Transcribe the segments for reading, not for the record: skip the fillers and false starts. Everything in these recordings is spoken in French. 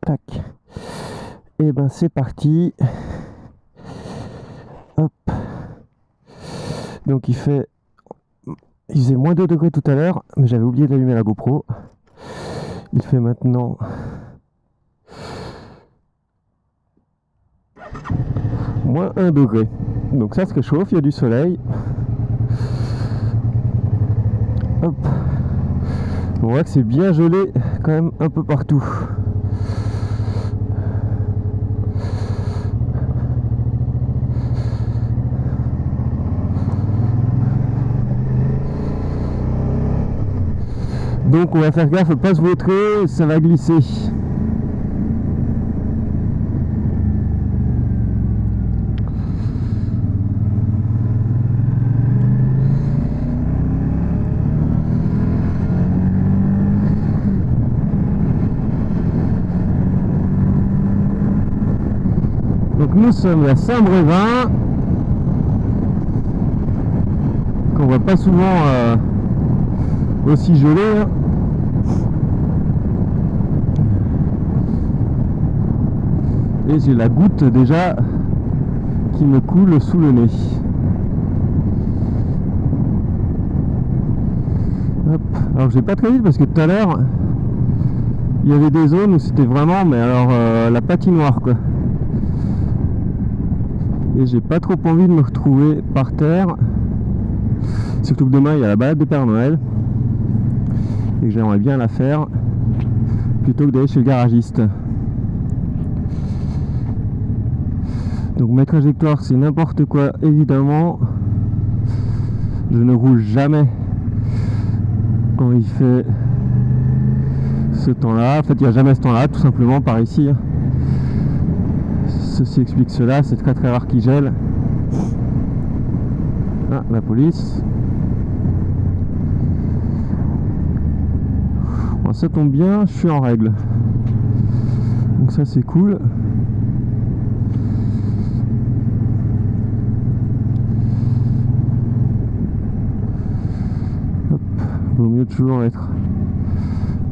Tac. Et ben c'est parti. Hop. Donc il faisait moins 2 degrés tout à l'heure, mais j'avais oublié d'allumer la GoPro. Il fait maintenant moins 1 degré. Donc ça se réchauffe, il y a du soleil. Hop. On voit que c'est bien gelé quand même un peu partout. Donc on va faire gaffe à pas se vautrer, ça va glisser. Donc nous sommes à Saint-Brévin, qu'on voit pas souvent aussi gelé. Hein. Et j'ai la goutte déjà qui me coule sous le nez. Hop. Alors je vais pas très vite parce que tout à l'heure il y avait des zones où c'était vraiment, mais alors la patinoire quoi. Et j'ai pas trop envie de me retrouver par terre. Surtout que demain il y a la balade de Père Noël. Et que j'aimerais bien la faire plutôt que d'aller chez le garagiste. Donc mes trajectoires c'est n'importe quoi évidemment. Je ne roule jamais quand il fait ce temps-là. En fait il n'y a jamais ce temps-là tout simplement par ici. Ceci explique cela, c'est très très rare qu'il gèle. Ah, la police. Bon, ça tombe bien, je suis en règle. Donc ça c'est cool. Hop, vaut mieux toujours être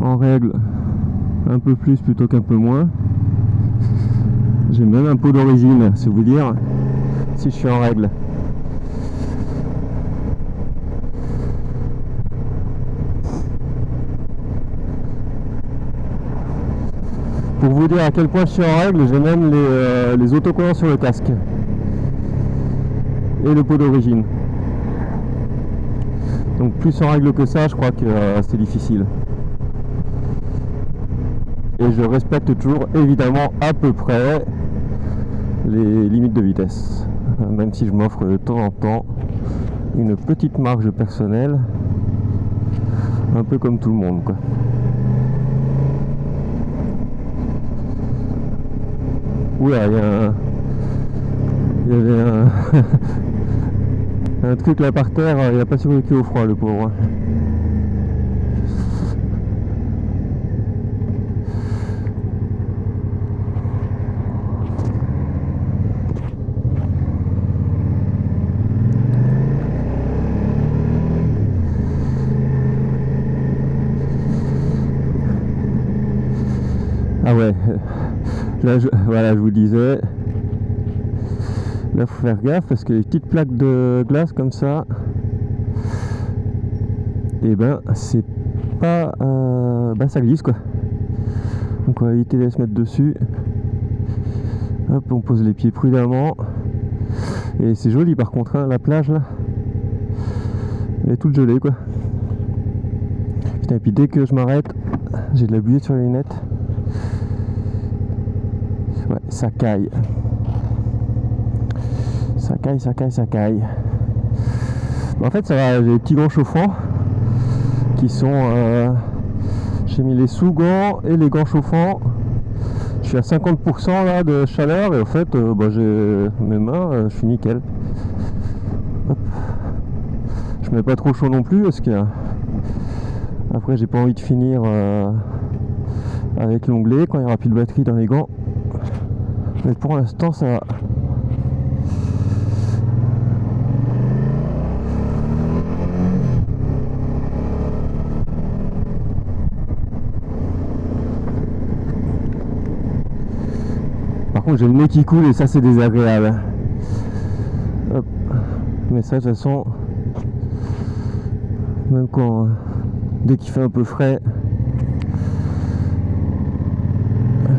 en règle un peu plus plutôt qu'un peu moins. J'ai même un pot d'origine, c'est vous dire si je suis en règle. Pour vous dire à quel point je suis en règle, j'ai même les autocollants sur le casque. Et le pot d'origine. Donc plus en règle que ça, je crois que c'est difficile. Et je respecte toujours évidemment à peu près les limites de vitesse. Même si je m'offre de temps en temps une petite marge personnelle. Un peu comme tout le monde quoi. Oula, il y avait un truc là par terre, il a pas survécu au froid le pauvre. Ah ouais, là voilà, je vous disais, là faut faire gaffe parce que les petites plaques de glace comme ça, et ben c'est pas, bah ça glisse quoi. Donc on va éviter de se mettre dessus. Hop, on pose les pieds prudemment. Et c'est joli par contre, hein, la plage là, elle est toute gelée quoi. Putain, et puis dès que je m'arrête, j'ai de la buée sur les lunettes. Ouais, ça caille. Ça caille, ça caille, ça caille. En fait, ça va, j'ai des petits gants chauffants qui sont. J'ai mis les sous-gants et les gants chauffants. Je suis à 50% là de chaleur et en fait, bah, j'ai mes mains, je suis nickel. Hop. Je mets pas trop chaud non plus parce que après, j'ai pas envie de finir avec l'onglet quand il n'y aura plus de batterie dans les gants. Mais pour l'instant, ça va. Par contre j'ai le nez qui coule et ça c'est désagréable. Hop. Mais ça de toute façon, même quand dès qu'il fait un peu frais,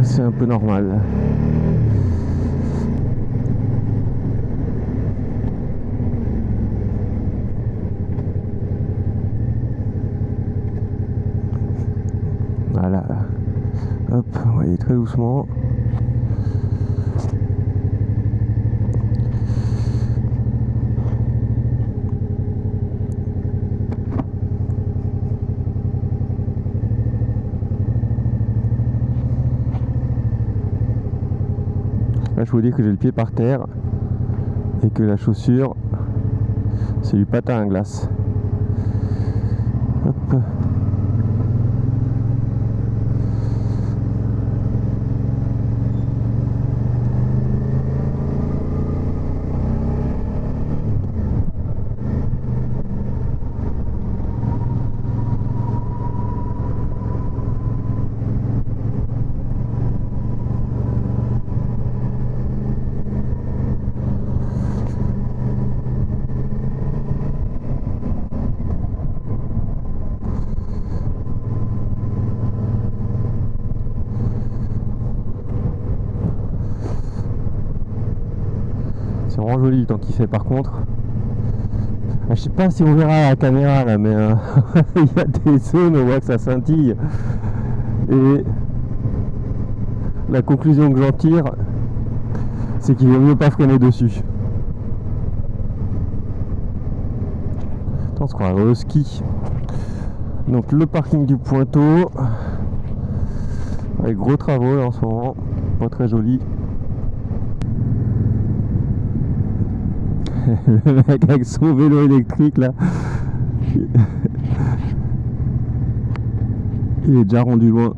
c'est un peu normal. Voilà. Hop, on va aller très doucement. Là, je vous dis que j'ai le pied par terre et que la chaussure, c'est du patin à glace. Hop. C'est vraiment joli le temps qu'il fait par contre. Je sais pas si on verra à la caméra là, mais il y a des zones où on voit que ça scintille. Et la conclusion que j'en tire, c'est qu'il vaut mieux pas freiner dessus. Attends, on se croirait au ski. Donc le parking du Pointeau, avec gros travaux là en ce moment, pas très joli. Le mec avec son vélo électrique là, il est déjà rendu loin.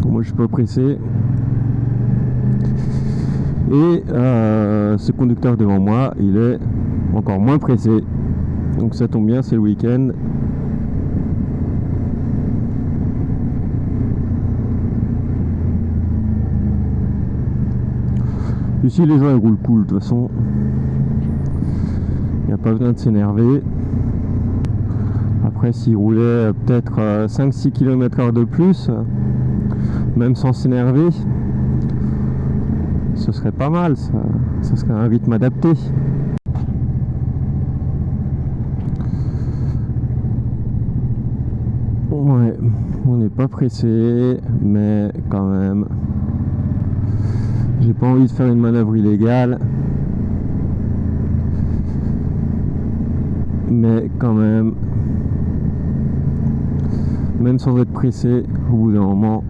Moi je suis pas pressé. Et ce conducteur devant moi, il est encore moins pressé. Donc ça tombe bien, c'est le week-end. Ici les gens ils roulent cool de toute façon. Il n'y a pas besoin de s'énerver. Après s'ils roulaient peut-être 5-6 km/h de plus, même sans s'énerver, ce serait pas mal, ça serait un rythme adapté. Ouais, on n'est pas pressé, mais quand même, j'ai pas envie de faire une manœuvre illégale. Mais quand même sans être pressé, au bout d'un moment,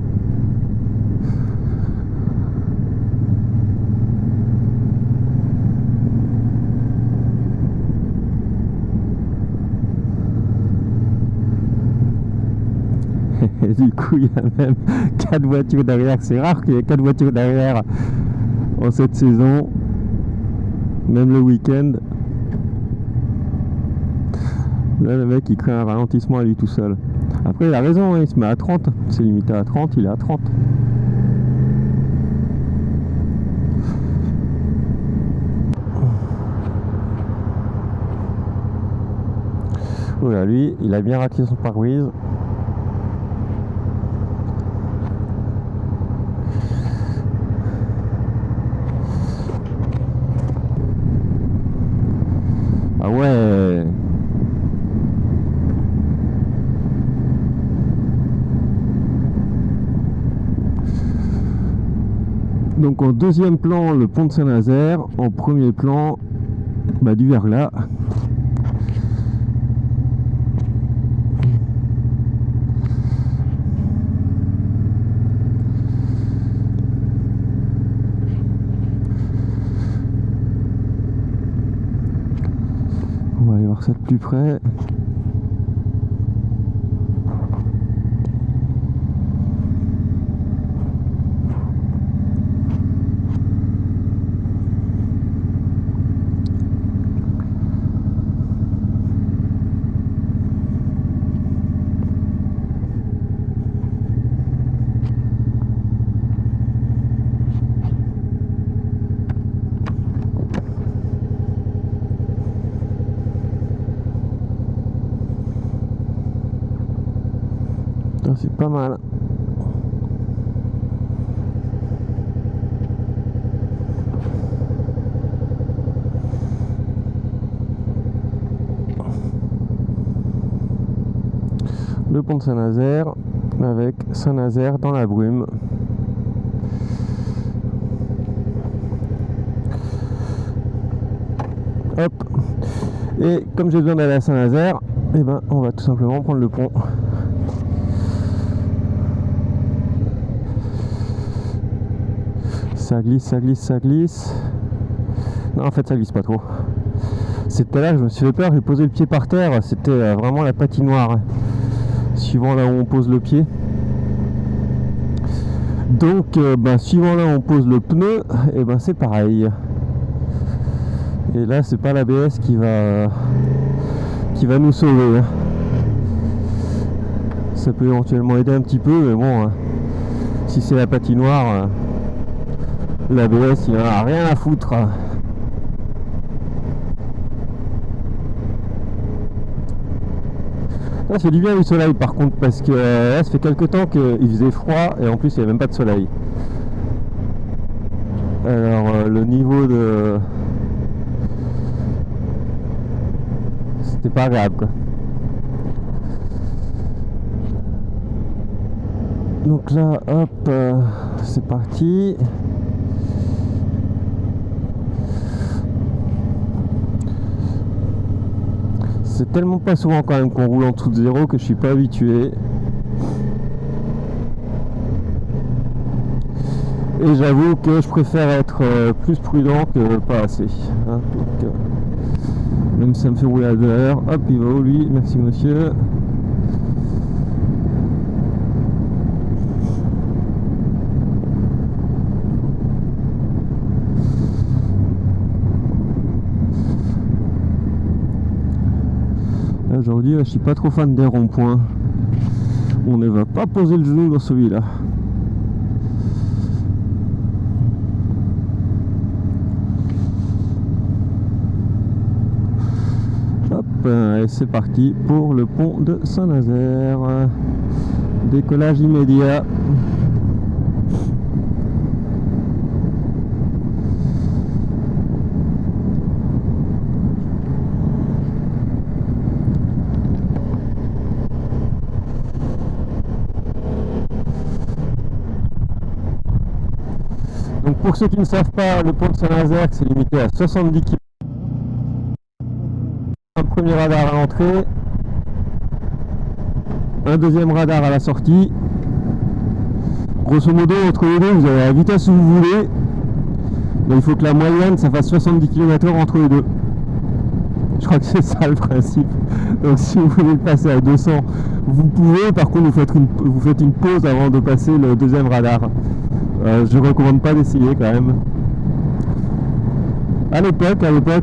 et du coup il y a même 4 voitures derrière. C'est rare qu'il y ait 4 voitures derrière en cette saison, même le week-end. Là le mec il crée un ralentissement à lui tout seul. Après il a raison, hein, il se met à 30, c'est limité à 30, il est à 30. Voilà, lui il a bien raclé son pare-brise. Ah ouais. Donc en deuxième plan le pont de Saint-Nazaire, en premier plan du verglas. On va aller voir ça de plus près. Ah, c'est pas mal. Le pont de Saint-Nazaire avec Saint-Nazaire dans la brume. Hop. Et comme j'ai besoin d'aller à Saint-Nazaire, eh ben, on va tout simplement prendre le pont. Ça glisse, ça glisse, ça glisse. Non, en fait, ça glisse pas trop. C'est tout à l'heure que je me suis fait peur, j'ai posé le pied par terre. C'était vraiment la patinoire, suivant là où on pose le pied. Donc, suivant là où on pose le pneu, et ben c'est pareil. Et là, c'est pas l'ABS qui va nous sauver. Ça peut éventuellement aider un petit peu, mais bon, si c'est la patinoire, l'ABS il en a rien à foutre. Là, c'est du bien du soleil par contre, parce que là, ça fait quelques temps qu'il faisait froid et en plus il n'y avait même pas de soleil. Alors, le niveau de... C'était pas agréable quoi. Donc là, hop, c'est parti. C'est tellement pas souvent quand même qu'on roule en dessous de zéro que je suis pas habitué. Et j'avoue que je préfère être plus prudent que pas assez. Hein, donc, même si ça me fait rouler à 2 heures. Hop, il va où lui? Merci monsieur. Aujourd'hui, je suis pas trop fan des ronds-points. On ne va pas poser le genou dans celui-là. Hop, et c'est parti pour le pont de Saint-Nazaire. Décollage immédiat. Donc pour ceux qui ne savent pas, le pont de Saint-Nazaire c'est limité à 70 km. Un premier radar à l'entrée, un deuxième radar à la sortie. Grosso modo, entre les deux, vous avez la vitesse où vous voulez, mais il faut que la moyenne ça fasse 70 km/h entre les deux. Je crois que c'est ça le principe. Donc si vous voulez passer à 200, vous pouvez. Par contre, vous faites une pause avant de passer le deuxième radar. Je recommande pas d'essayer quand même. À l'époque,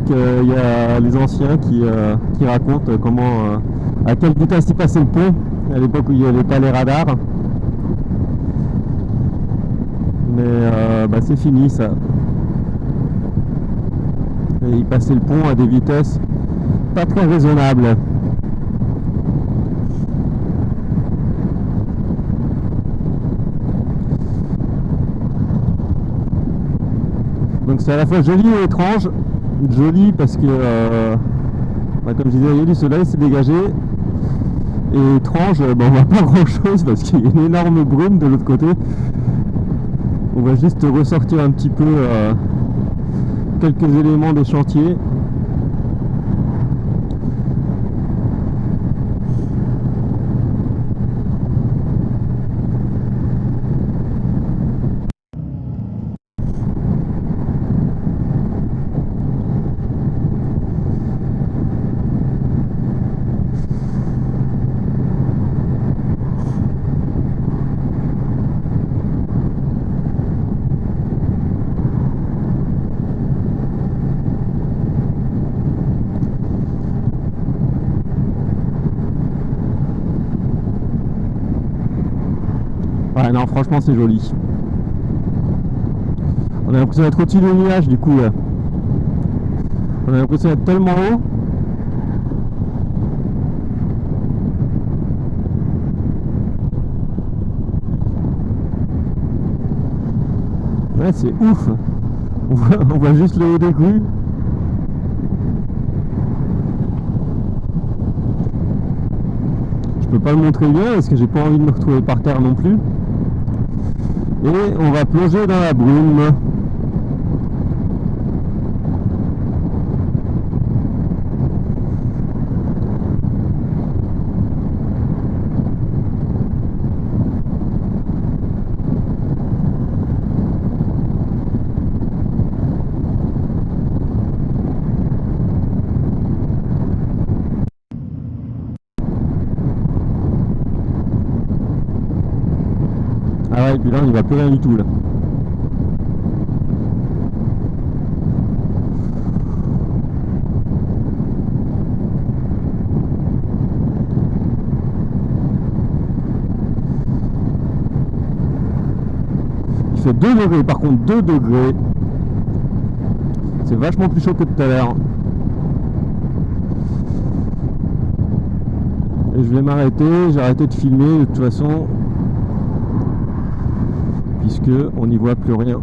il y a les anciens qui racontent comment, à quelle vitesse ils passaient le pont, à l'époque où il n'y avait pas les radars. Mais c'est fini ça. Et ils passaient le pont à des vitesses pas très raisonnables. Donc c'est à la fois joli et étrange. Joli parce que, comme je disais, il y a du soleil, c'est dégagé. Et étrange, on voit pas grand chose parce qu'il y a une énorme brume de l'autre côté. On va juste ressortir un petit peu quelques éléments des chantiers. Ouais, non, franchement, c'est joli. On a l'impression d'être au-dessus des nuages, du coup. On a l'impression d'être tellement haut. Ouais, c'est ouf. On voit juste le haut des grues. Je peux pas le montrer bien parce que j'ai pas envie de me retrouver par terre non plus. Et on va plonger dans la brume. Ah ouais, et puis là on y va plus rien du tout là. Il fait 2 degrés, par contre 2 degrés. C'est vachement plus chaud que tout à l'heure. Et je vais m'arrêter, j'ai arrêté de filmer de toute façon, puisque on n'y voit plus rien.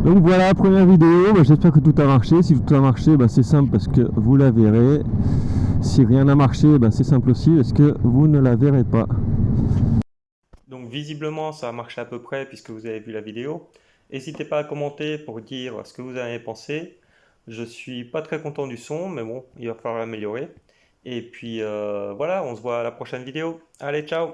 Donc voilà, première vidéo, j'espère que tout a marché. Si tout a marché, c'est simple parce que vous la verrez. Si rien n'a marché, c'est simple aussi parce que vous ne la verrez pas. Donc visiblement ça a marché à peu près puisque vous avez vu la vidéo. N'hésitez pas à commenter pour dire ce que vous en avez pensé. Je suis pas très content du son, mais bon, il va falloir l'améliorer. Et puis voilà, on se voit à la prochaine vidéo. Allez, ciao!